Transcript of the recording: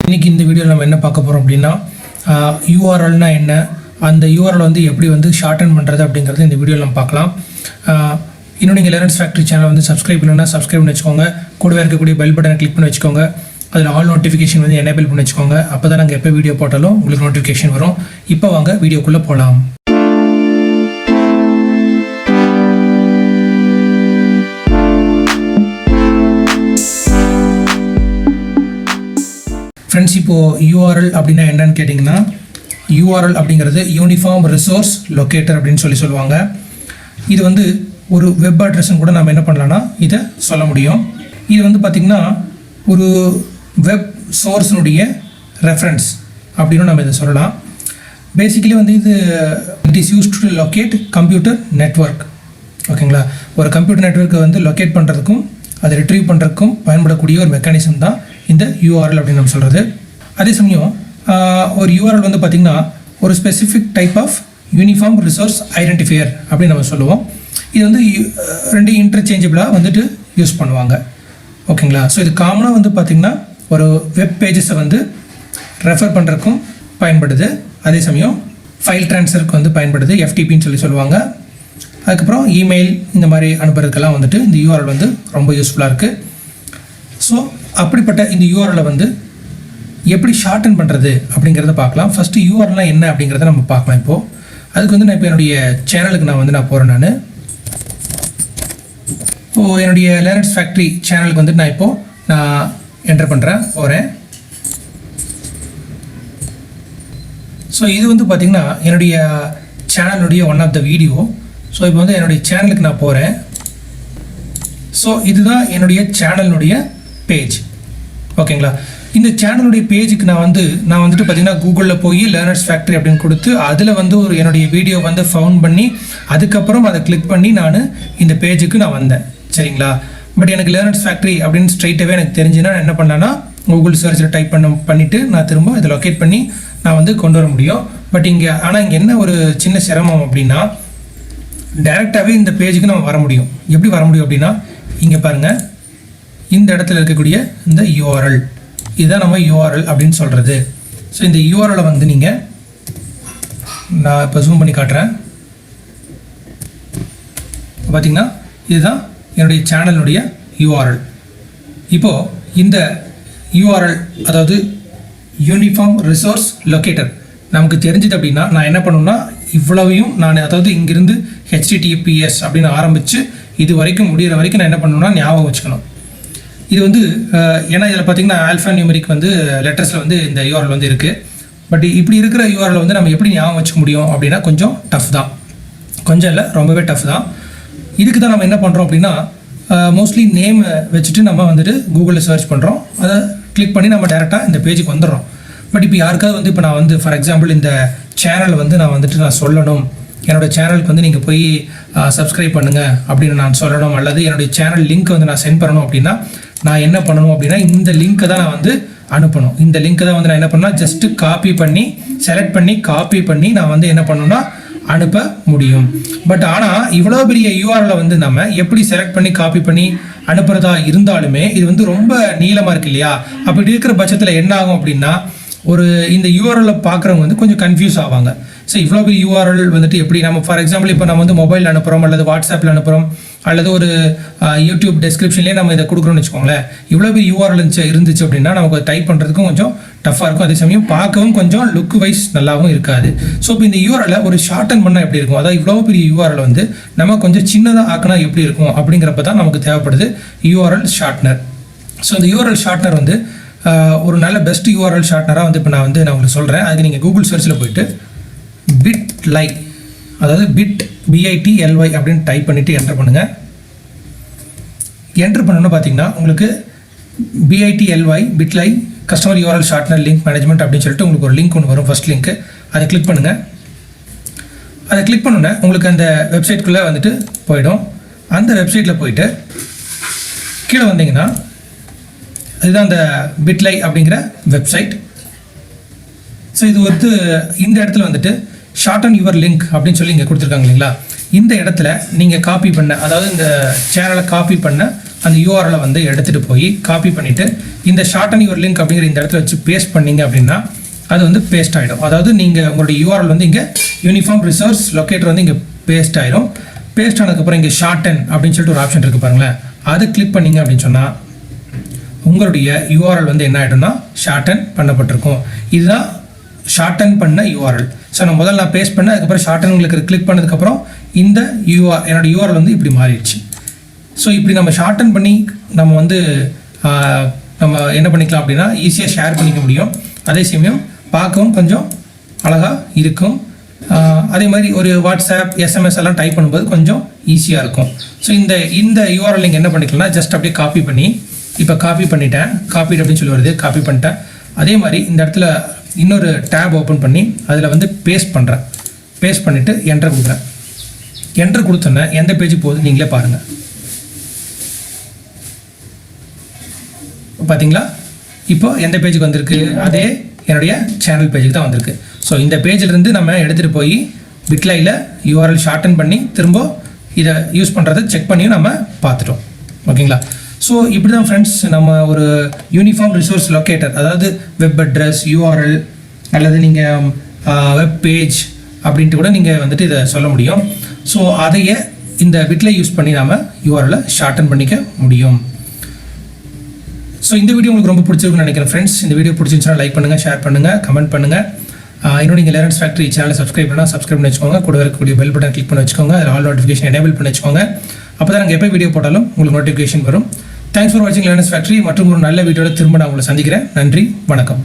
இன்றைக்கி இந்த வீடியோவில் நம்ம என்ன பார்க்க போகிறோம் அப்படின்னா யூஆர்எல்னால் என்ன, அந்த யூஆர்எல் வந்து எப்படி வந்து ஷார்டன் பண்ணுறது அப்படிங்கிறது இந்த வீடியோவில் நம்ம பார்க்கலாம். இன்னும் நீங்கள் லேர்னர்ஸ் ஃபேக்ட்ரி சேனல் வந்து சப்ஸ்கிரைப் பண்ணணும்னா சப்ஸ்கிரைப் பண்ணி வச்சுக்கோங்க. கூடவே இருக்கக்கூடிய பெல் பட்டனை கிளிக் பண்ணி வச்சுக்கோங்க. அதில் ஆல் நோட்டிஃபிகேஷன் வந்து எனேபிள் பண்ணி வச்சுக்கோங்க. அப்போ தான் நாங்கள் எப்போ வீடியோ போட்டாலும் உங்களுக்கு நோட்டிஃபிகேஷன் வரும். இப்போ வாங்க வீடியோக்குள்ளே போகலாம். ஃப்ரெண்ட்ஸ், இப்போது யூஆர்எல் அப்படின்னா என்னன்னு கேட்டிங்கன்னா, யூஆர்எல் அப்படிங்கிறது யூனிஃபார்ம் ரிசோர்ஸ் லொக்கேட்டர் அப்படின்னு சொல்லுவாங்க. இது வந்து ஒரு வெப் அட்ரஸ்ன்னு கூட நம்ம என்ன பண்ணலான்னா இதை சொல்ல முடியும். இது வந்து பார்த்திங்கன்னா ஒரு வெப் சோர்ஸினுடைய ரெஃபரன்ஸ் அப்படின்னு நம்ம இதை சொல்லலாம். பேசிக்கலி வந்து it is used to locate computer network. ஓகேங்களா, ஒரு கம்ப்யூட்டர் நெட்வொர்க்கை வந்து லொக்கேட் பண்ணுறதுக்கும் அதை ரிட்ரீவ் பண்ணுறதுக்கும் பயன்படக்கூடிய ஒரு மெக்கானிசம் தான் இந்த யூஆர்எல் அப்படின்னு நம்ம சொல்கிறது. அதே சமயம் ஒரு யூஆர்எல் வந்து பார்த்திங்கன்னா ஒரு specific type of uniform resource identifier அப்படின்னு நம்ம சொல்லுவோம். இது வந்து ரெண்டு இன்டர்சேஞ்சபிளாக வந்துட்டு யூஸ் பண்ணுவாங்க. ஓகேங்களா, ஸோ இது காமனாக வந்து பார்த்திங்கன்னா ஒரு வெப் பேஜஸை வந்து ரெஃபர் பண்ணுறதுக்கும் பயன்படுது. அதே சமயம் ஃபைல் ட்ரான்ஸ்ஃபருக்கு வந்து பயன்படுது, எஃப்டிபின்னு சொல்லுவாங்க. அதுக்கப்புறம் இமெயில் இந்த மாதிரி அனுப்புறதுக்கெல்லாம் வந்துட்டு இந்த யூஆர்எல் வந்து ரொம்ப யூஸ்ஃபுல்லாக இருக்குது. ஸோ அப்படிப்பட்ட இந்த யூஆர்எலை வந்து எப்படி ஷார்டன் பண்ணுறது அப்படிங்கிறத பார்க்கலாம். ஃபஸ்ட்டு யூஆர்எல்லாம் என்ன அப்படிங்கிறத நம்ம பார்க்கலாம். இப்போது அதுக்கு வந்து நான் இப்போ என்னுடைய சேனலுக்கு நான் போகிறேன். இப்போது என்னுடைய லேர்னர்ஸ் ஃபேக்ட்ரி சேனலுக்கு வந்து நான் என்டர் போகிறேன். ஸோ இது வந்து பார்த்திங்கன்னா என்னுடைய சேனலுடைய one of the video. So இப்போ வந்து என்னுடைய சேனலுக்கு நான் போகிறேன். ஸோ இதுதான் என்னுடைய சேனலுடைய பேஜ். ஓகேங்களா, இந்த சேனலுடைய பேஜுக்கு நான் வந்துட்டு பார்த்திங்கன்னா கூகுளில் போய் லேர்னர்ஸ் ஃபேக்ட்ரி அப்படின்னு கொடுத்து அதில் வந்து என்னுடைய வீடியோ வந்து ஃபவுண்ட் பண்ணி அதுக்கப்புறம் அதை கிளிக் பண்ணி நான் இந்த பேஜுக்கு நான் வந்தேன். சரிங்களா, பட் எனக்கு லேர்னர்ஸ் ஃபேக்ட்ரி அப்படின்னு ஸ்ட்ரைட்டாகவே எனக்கு தெரிஞ்சுன்னா நான் என்ன பண்ணேன்னா கூகுள் சர்ச்சில் டைப் பண்ணிவிட்டு நான் திரும்ப இதை லொக்கேட் பண்ணி நான் வந்து கொண்டு வர முடியும். பட் இங்கே என்ன ஒரு சின்ன சிரமம் அப்படின்னா, டைரெக்டாகவே இந்த பேஜுக்கு நம்ம வர முடியும். எப்படி வர முடியும் அப்படின்னா, இங்கே பாருங்கள், இந்த இடத்துல இருக்கக்கூடிய இந்த யூஆர்எல், இதுதான் நம்ம யூஆர்எல் அப்படின்னு சொல்கிறது. ஸோ இந்த யூஆர்எலை வந்து நான் இப்போ ஜூம் பண்ணி காட்டுறேன். பார்த்திங்கன்னா இதுதான் என்னுடைய சேனலுடைய யூஆர்எல். இப்போது இந்த யூஆர்எல், அதாவது யூனிஃபார்ம் ரிசோர்ஸ் லொக்கேட்டர் நமக்கு தெரிஞ்சது அப்படின்னா நான் என்ன பண்ணணும்னா இவ்வளவையும் அதாவது இங்கிருந்து HTTPS அப்படின்னு ஆரம்பித்து இது வரைக்கும் முடிகிற வரைக்கும் நான் என்ன பண்ணணும்னா ஞாபகம் வச்சுக்கணும். இது வந்து ஏன்னா இதில் பார்த்திங்கன்னா ஆல்ஃபா நியூமெரிக் வந்து லெட்டர்ஸில் வந்து இந்த யூஆர்எல் வந்து இருக்குது. பட் இப்படி இருக்கிற யூஆர்எல் வந்து நம்ம எப்படி ஞாபகம் வச்சுக்க முடியும் அப்படின்னா கொஞ்சம் டஃப் தான். கொஞ்சம் இல்லை, ரொம்பவே டஃப் தான். இதுக்கு தான் நம்ம என்ன பண்ணுறோம் அப்படின்னா மோஸ்ட்லி நேம் வச்சுட்டு நம்ம வந்துட்டு கூகுளில் சர்ச் பண்ணுறோம். அதை கிளிக் பண்ணி நம்ம டேரெக்டாக இந்த பேஜுக்கு வந்துடுறோம். பட் இப்போ யாருக்காவது இப்போ நான் ஃபார் எக்ஸாம்பிள் இந்த சேனல் நான் சொல்லணும், என்னோடய சேனலுக்கு நீங்கள் போய் சப்ஸ்கிரைப் பண்ணுங்கள் அப்படின்னு நான் சொல்லணும், அல்லது என்னுடைய சேனல் லிங்க் நான் சென்ட் பண்ணணும் அப்படின்னா நான் என்ன பண்ணணும் அப்படின்னா இந்த லிங்க்கை தான் நான் அனுப்பணும். இந்த லிங்க்கை தான் நான் என்ன பண்ணால் ஜஸ்ட்டு காப்பி பண்ணி செலக்ட் பண்ணி காப்பி பண்ணி நான் என்ன பண்ணணும்னா அனுப்ப முடியும். பட் ஆனால் இவ்வளோ பெரிய யூஆர்எல்லை நம்ம எப்படி செலக்ட் பண்ணி காப்பி பண்ணி அனுப்புகிறதா இருந்தாலுமே இது ரொம்ப நீளமாக இருக்கு இல்லையா? அப்படி இருக்கிற பட்சத்தில் என்ன ஆகும் அப்படின்னா இந்த யூஆர்எல்லை பார்க்குறவங்க கொஞ்சம் கன்ஃபியூஸ் ஆவாங்க. ஸோ இவ்வளோ பெரிய யூஆர்எல் எப்படி நம்ம ஃபார் எக்ஸாம்பிள் இப்போ நம்ம மொபைல் அனுப்புகிறோம், அல்லது வாட்ஸ்அப்பில் அனுப்புகிறோம், அல்லது ஒரு யூடியூப் டெஸ்கிரிப்ஷன்லேயே நம்ம இதை கொடுக்குறோம்னு வச்சுக்கோங்களேன். இவ்வளோ பெரிய யூஆர்எல் இருந்துச்சு அப்படின்னா நமக்கு டைப் பண்ணுறதுக்கும் கொஞ்சம் டஃப்பாக இருக்கும். அதே சமயம் பார்க்கவும் கொஞ்சம் லுக் வைஸ் நல்லாவும் இருக்காது. ஸோ இப்போ இந்த யூஆர்எல்லை ஒரு ஷார்டன் பண்ணால் எப்படி இருக்கும், அதாவது இவ்வளோ பெரிய யூஆர்எல் நம்ம கொஞ்சம் சின்னதாக ஆக்கினா எப்படி இருக்கும் அப்படிங்கிறப்ப தான் நமக்கு தேவைப்படுது யூஆர்எல் ஷார்ட்னர். ஸோ இந்த யூஆர்எல் ஷார்ட்னர் ஒரு நல்ல பெஸ்ட் யூஆர்எல் ஷார்ட்னராக இப்போ நான் உங்களுக்கு சொல்கிறேன். அதுக்கு நீங்கள் கூகுள் சர்ச்சில் போயிட்டு bitly, அதாவது bitly அப்படின்னு டைப் பண்ணிவிட்டு என்டர் பண்ணுங்கள். என்டர் பண்ணணும்னு பார்த்தீங்கன்னா உங்களுக்கு bitly customer URL shortener link management அப்படின்னு சொல்லிட்டு உங்களுக்கு ஒரு லிங்க் ஒன்று வரும். ஃபஸ்ட் லிங்க்கு அதை கிளிக் பண்ணுங்கள். அதை கிளிக் பண்ணோன்னே உங்களுக்கு அந்த வெப்சைட்குள்ளே போயிடும். அந்த வெப்சைட்டில் போயிட்டு கீழே வந்தீங்கன்னா இதுதான் அந்த bitly அப்படிங்கிற வெப்சைட். ஸோ இது இந்த இடத்துல ஷார்டன் யுவர் லிங்க் அப்படின்னு சொல்லி இங்கே கொடுத்துருக்காங்க இல்லைங்களா? இந்த இடத்துல நீங்கள் காப்பி பண்ண, அதாவது இந்த சேனலை காப்பி பண்ண அந்த யூஆர்எலை வந்து எடுத்துகிட்டு போய் காப்பி பண்ணிவிட்டு இந்த ஷார்டன் யுவர் லிங்க் அப்படிங்கிற இந்த இடத்துல வச்சு பேஸ்ட் பண்ணிங்க அப்படின்னா அது வந்து பேஸ்ட் ஆகிடும். அதாவது நீங்கள் உங்களுடைய யூஆர்எல் வந்து இங்கே யூனிஃபார்ம் ரிசோர்ஸ் லொக்கேட்டர் வந்து இங்கே பேஸ்ட் ஆகிடும். பேஸ்ட் ஆனதுக்கப்புறம் இங்கே ஷார்டன் அப்படின்னு சொல்லிட்டு ஒரு ஆப்ஷன் இருக்குது பாருங்களேன், அது கிளிக் பண்ணிங்க அப்படின்னு சொன்னால் உங்களுடைய யூஆர்எல் வந்து என்ன ஆகிடும்னா ஷார்டன் பண்ணப்பட்டிருக்கும். இதுதான் ஷார்டன் பண்ண யூஆர்எல். ஸோ நான் முதல்ல பேஸ்ட் பண்ணேன், அதுக்கப்புறம் ஷார்டன் உங்களுக்கு கிளிக் பண்ணதுக்கப்புறம் இந்த என்னோடய யூஆர்எல் வந்து இப்படி மாறிடுச்சு. ஸோ இப்படி நம்ம ஷார்டன் பண்ணி நம்ம வந்து நம்ம என்ன பண்ணிக்கலாம் அப்படின்னா ஈஸியாக ஷேர் பண்ணிக்க முடியும். அதே சமயம் பார்க்கவும் கொஞ்சம் அழகாக இருக்கும். அதே மாதிரி ஒரு வாட்ஸ்அப் எஸ்எம்எஸ் எல்லாம் டைப் பண்ணும்போது கொஞ்சம் ஈஸியாக இருக்கும். ஸோ இந்த யூஆர்எல் நீங்கள் என்ன பண்ணிக்கலாம்னா ஜஸ்ட் அப்படியே காப்பி பண்ணி, இப்போ காப்பி பண்ணிட்டேன், காப்பி அப்படின்னு சொல்லி வருது, காப்பி பண்ணிட்டேன். அதே மாதிரி இந்த இடத்துல இன்னொரு டேப் ஓப்பன் பண்ணி அதில் வந்து பேஸ்ட் பண்ணுறேன். பேஸ்ட் பண்ணிவிட்டு என்டர் கொடுக்குறேன். என்டர் கொடுத்தோன்னே எந்த பேஜுக்கு போகுது நீங்களே பாருங்கள். பார்த்தீங்களா, இப்போ எந்த பேஜுக்கு வந்திருக்கு? அதே என்னுடைய சேனல் பேஜுக்கு தான் வந்திருக்கு. ஸோ இந்த பேஜிலிருந்து நம்ம எடுத்துகிட்டு போய் பிட்லையில் யூஆர்எல் ஷார்டன் பண்ணி திரும்ப இதை யூஸ் பண்ணுறதை செக் பண்ணியும் நம்ம பார்த்துட்டோம். ஓகேங்களா? ஸோ இப்படி தான் ஃப்ரெண்ட்ஸ் நம்ம ஒரு யூனிஃபார்ம் ரிசோர்ஸ் லொக்கேட்டர், அதாவது வெப் அட்ரஸ், யூஆர்எல் அல்லது நீங்கள் வெப் பேஜ் அப்படின்ட்டு கூட நீங்கள் வந்துட்டு இதை சொல்ல முடியும். ஸோ அதையே இந்த பிட்லை யூஸ் பண்ணி நாம் யூஆர்எலை ஷார்டன் பண்ணிக்க முடியும். ஸோ இந்த வீடியோ உங்களுக்கு ரொம்ப பிடிச்சிருக்குன்னு நினைக்கிறேன் ஃப்ரெண்ட்ஸ். இந்த வீடியோ பிடிச்சிருந்துச்சுன்னா லைக் பண்ணுங்கள், ஷேர் பண்ணுங்கள், கமெண்ட் பண்ணுங்கள். இன்னும் நீங்கள் லேர்னர்ஸ் ஃபேக்டரி சேனலை சப்ஸ்கிரைப் பண்ணி வச்சுக்கோங்க. கூட இருக்கக்கூடிய பெல் பட்டன் கிளிக் பண்ணி வச்சுக்கோங்க. அதில் ஆல் நோட்டிஃபிகேஷன் எனேபிள் பண்ணி வச்சுக்கோங்க. அப்போ தான் நாங்கள் எப்போ வீடியோ போட்டாலும் உங்களுக்கு நோட்டிஃபிகேஷன் வரும். தேங்க்ஸ் ஃபார் வாட்சிங் லேர்னர்ஸ் ஃபேக்டரி. மற்றும் ஒரு நல்ல வீடியோவில் திரும்ப நான் உங்களை சந்திக்கிறேன். நன்றி, வணக்கம்.